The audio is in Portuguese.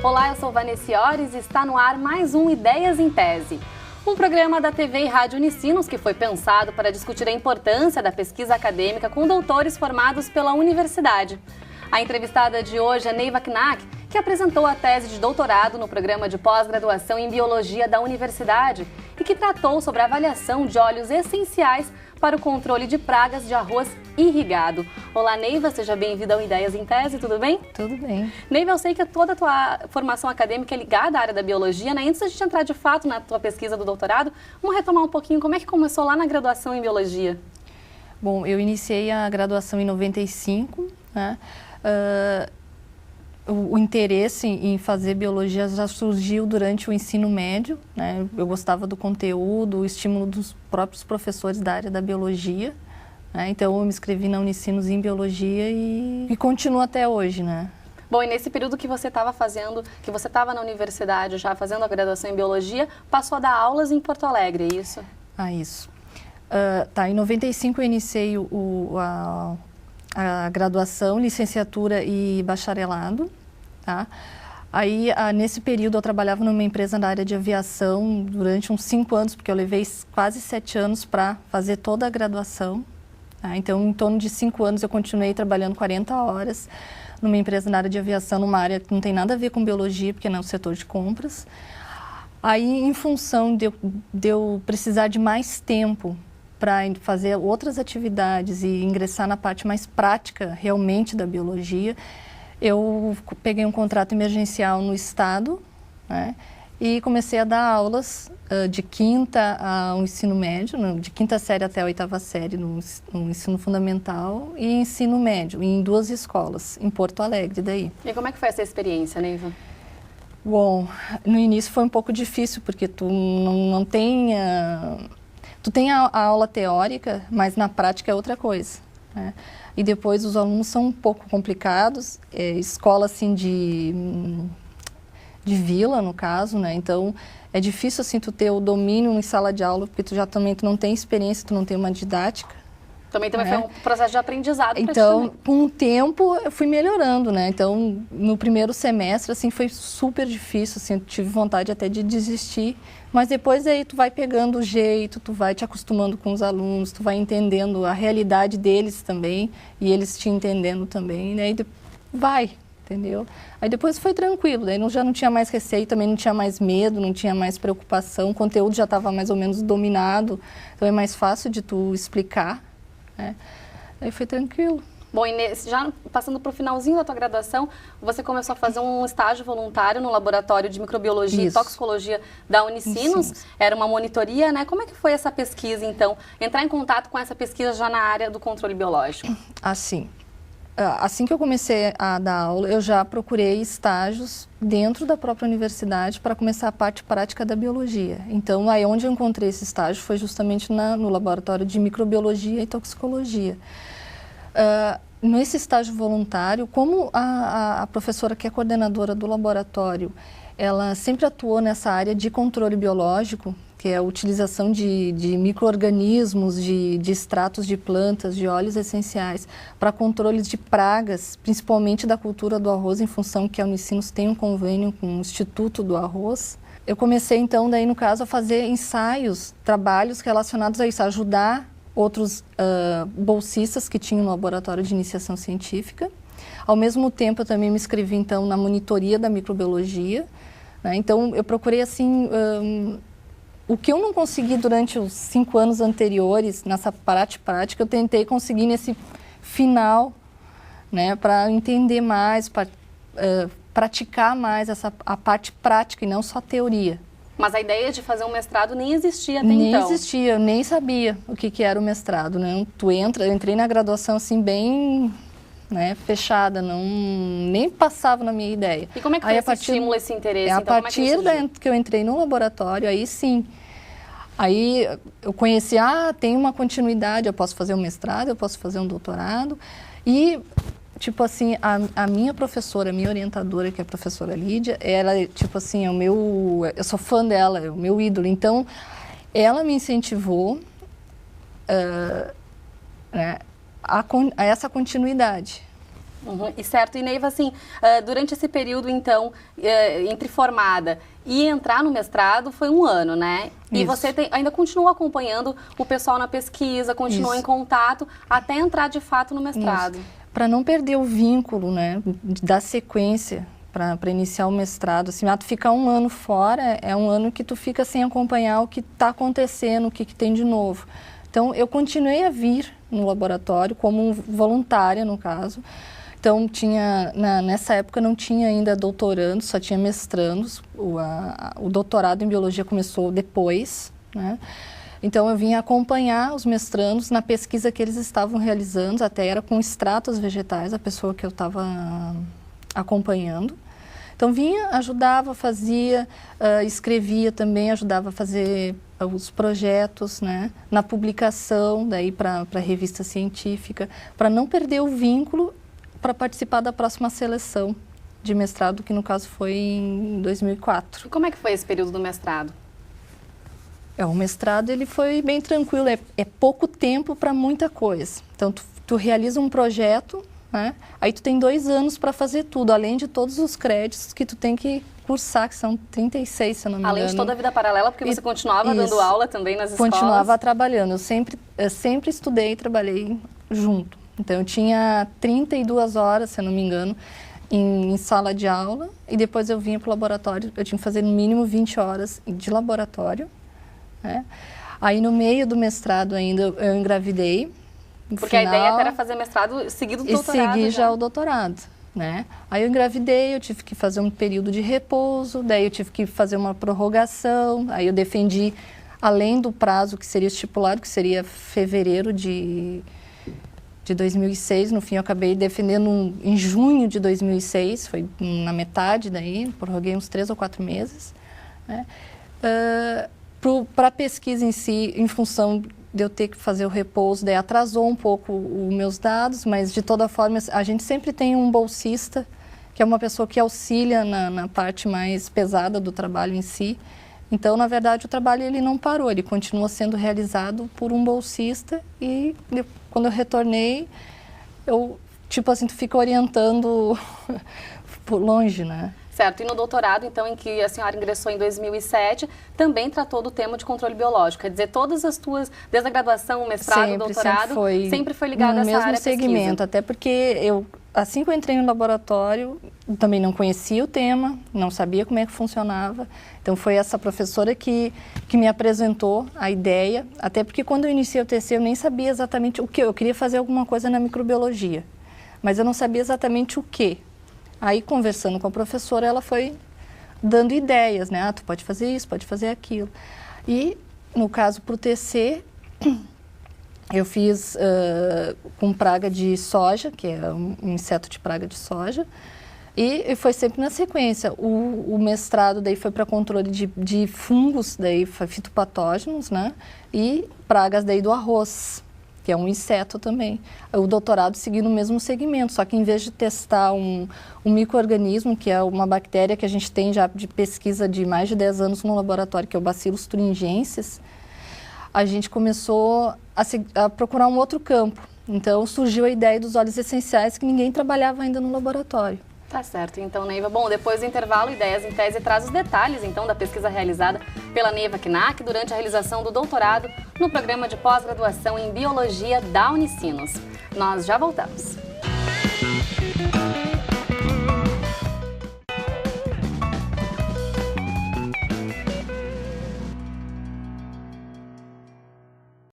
Olá, eu sou Vanessa Ores e está no ar mais um Ideias em Tese. Um programa da TV e Rádio Unicinos que foi pensado para discutir a importância da pesquisa acadêmica com doutores formados pela universidade. A entrevistada de hoje é Neiva Knack, que apresentou a tese de doutorado no programa de pós-graduação em Biologia da Universidade e que tratou sobre a avaliação de óleos essenciais para o controle de pragas de arroz irrigado. Olá, Neiva, seja bem-vinda ao Ideias em Tese, tudo bem? Tudo bem. Neiva, eu sei que toda a tua formação acadêmica é ligada à área da biologia, né? Antes da gente entrar de fato na tua pesquisa do doutorado, vamos retomar um pouquinho como é que começou lá na graduação em biologia. Bom, eu iniciei a graduação em 95, né? O interesse em fazer biologia já surgiu durante o ensino médio, né? Eu gostava do conteúdo, o estímulo dos próprios professores da área da biologia, né? Então eu me inscrevi na Unicinos em biologia e continuo até hoje, né? Bom, e nesse período que você estava fazendo, que você estava na universidade já fazendo a graduação em biologia, passou a dar aulas em Porto Alegre, é isso? Isso. Em 95 eu iniciei a graduação, licenciatura e bacharelado, tá? Aí, nesse período, eu trabalhava numa empresa na área de aviação durante uns 5 anos, porque eu levei quase 7 anos para fazer toda a graduação, tá? Então, em torno de 5 anos, eu continuei trabalhando 40 horas numa empresa na área de aviação, numa área que não tem nada a ver com biologia, porque não é o setor de compras. Aí, em função de eu precisar de mais tempo para fazer outras atividades e ingressar na parte mais prática realmente da biologia, eu peguei um contrato emergencial no estado, né, e comecei a dar aulas de quinta ao ensino médio, de quinta série até a 8ª série no ensino fundamental e ensino médio, em 2 escolas, em Porto Alegre daí. E como é que foi essa experiência, Neiva? Bom, no início foi um pouco difícil, porque tu não tem... Tu tem a aula teórica, mas na prática é outra coisa, né? E depois os alunos são um pouco complicados, escola assim de vila, no caso, né? Então é difícil assim tu ter o domínio em sala de aula, porque tu não tem experiência, tu não tem uma didática. Também foi um processo de aprendizado. Então, com o tempo, eu fui melhorando, né? Então, no primeiro semestre, assim, foi super difícil, assim, eu tive vontade até de desistir. Mas depois aí tu vai pegando o jeito, tu vai te acostumando com os alunos, tu vai entendendo a realidade deles também, e eles te entendendo também, né? E vai, entendeu? Aí depois foi tranquilo, daí já não tinha mais receio, também não tinha mais medo, não tinha mais preocupação, o conteúdo já estava mais ou menos dominado, então é mais fácil de tu explicar, né? Aí foi tranquilo. Bom, Inês, já passando para o finalzinho da tua graduação, você começou a fazer um estágio voluntário no laboratório de microbiologia e toxicologia da Unicinos. Era uma monitoria, né? Como é que foi essa pesquisa, então? Entrar em contato com essa pesquisa já na área do controle biológico? Assim que eu comecei a dar aula, eu já procurei estágios dentro da própria universidade para começar a parte prática da biologia. Então, aí onde eu encontrei esse estágio foi justamente no laboratório de microbiologia e toxicologia. Nesse estágio voluntário, como a professora que é coordenadora do laboratório, ela sempre atuou nessa área de controle biológico, que é a utilização de micro-organismos, de extratos de plantas, de óleos essenciais, para controle de pragas, principalmente da cultura do arroz, em função que a Unicinos tem um convênio com o Instituto do Arroz. Eu comecei, então, daí no caso, a fazer ensaios, trabalhos relacionados a isso, a ajudar outros bolsistas que tinham no laboratório de iniciação científica. Ao mesmo tempo, eu também me inscrevi, então, na monitoria da microbiologia, né? Então, eu procurei, assim, o que eu não consegui durante os 5 anos anteriores, nessa parte prática, eu tentei conseguir nesse final, né, para entender mais, para praticar mais a parte prática e não só teoria. Mas a ideia de fazer um mestrado nem existia até então? Nem existia, eu nem sabia o que era o mestrado, né? Eu entrei na graduação assim bem, né, fechada, nem passava na minha ideia. E como é que foi esse estímulo, esse interesse? A partir que eu entrei no laboratório, aí sim. Aí eu conheci, tem uma continuidade, eu posso fazer um mestrado, eu posso fazer um doutorado. E, tipo assim, a minha professora, a minha orientadora, que é a professora Lídia, ela, tipo assim, eu sou fã dela, é o meu ídolo. Então, ela me incentivou né, a essa continuidade. E certo, e Neiva, assim, durante esse período, então, entre formada e entrar no mestrado, foi um ano, né? E Isso. você ainda continuou acompanhando o pessoal na pesquisa, continuou em contato, até entrar de fato no mestrado. Para não perder o vínculo, né, da sequência para iniciar o mestrado, assim, tu ficar um ano fora, é um ano que tu fica sem acompanhar o que está acontecendo, o que tem de novo. Então, eu continuei a vir no laboratório como voluntária, no caso. Então, nessa época não tinha ainda doutorandos, só tinha mestrandos. O doutorado em biologia começou depois, né? Então, eu vinha acompanhar os mestrandos na pesquisa que eles estavam realizando, até era com extratos vegetais, a pessoa que eu estava acompanhando. Então, vinha, ajudava, fazia, escrevia também, ajudava a fazer os projetos, né? Na publicação, daí para a revista científica, para não perder o vínculo para participar da próxima seleção de mestrado, que no caso foi em 2004. E como é que foi esse período do mestrado? O mestrado ele foi bem tranquilo, é pouco tempo para muita coisa. Então, tu realiza um projeto, né? Aí tu tem 2 anos para fazer tudo, além de todos os créditos que tu tem que cursar, que são 36, se eu não me engano. Além de toda a vida paralela, porque você continuava dando aula também nas escolas? Continuava trabalhando, eu sempre estudei e trabalhei junto. Então, eu tinha 32 horas, se eu não me engano, em sala de aula, e depois eu vinha para o laboratório, eu tinha que fazer no mínimo 20 horas de laboratório, né? Aí, no meio do mestrado ainda, eu engravidei. Porque a ideia era fazer mestrado seguido do doutorado. E seguir já o doutorado, né? Aí eu engravidei, eu tive que fazer um período de repouso, daí eu tive que fazer uma prorrogação, aí eu defendi, além do prazo que seria estipulado, que seria fevereiro de 2006, no fim eu acabei defendendo em junho de 2006, foi na metade daí, prorroguei uns 3 ou 4 meses, né? Para a pesquisa em si, em função de eu ter que fazer o repouso, daí atrasou um pouco os meus dados, mas de toda forma a gente sempre tem um bolsista, que é uma pessoa que auxilia na parte mais pesada do trabalho em si. Então, na verdade, o trabalho ele não parou, ele continua sendo realizado por um bolsista e quando eu retornei, tipo assim, tu fica orientando por longe, né? Certo, e no doutorado, então, em que a senhora ingressou em 2007, também tratou do tema de controle biológico, quer dizer, todas as tuas, desde a graduação, mestrado, doutorado, sempre foi ligado a essa área mesmo segmento, até porque assim que eu entrei no laboratório, também não conhecia o tema, não sabia como é que funcionava. Então, foi essa professora que me apresentou a ideia, até porque quando eu iniciei o TC, eu nem sabia exatamente o que. Eu queria fazer alguma coisa na microbiologia, mas eu não sabia exatamente o que. Aí, conversando com a professora, ela foi dando ideias, né? Tu pode fazer isso, pode fazer aquilo. E, no caso, para o TC, eu fiz com praga de soja, que é um inseto de praga de soja, e foi sempre na sequência. O mestrado daí foi para controle de fungos, daí fitopatógenos, né? E pragas daí do arroz, que é um inseto também. O doutorado seguiu no mesmo segmento, só que em vez de testar um micro-organismo, que é uma bactéria que a gente tem já de pesquisa de mais de 10 anos no laboratório, que é o Bacillus thuringiensis, a gente começou a procurar um outro campo. Então, surgiu a ideia dos óleos essenciais, que ninguém trabalhava ainda no laboratório. Tá certo. Então, Neiva, bom, depois do intervalo, Ideias em Tese traz os detalhes, então, da pesquisa realizada pela Neiva Knack durante a realização do doutorado no programa de pós-graduação em Biologia da Unicinos. Nós já voltamos.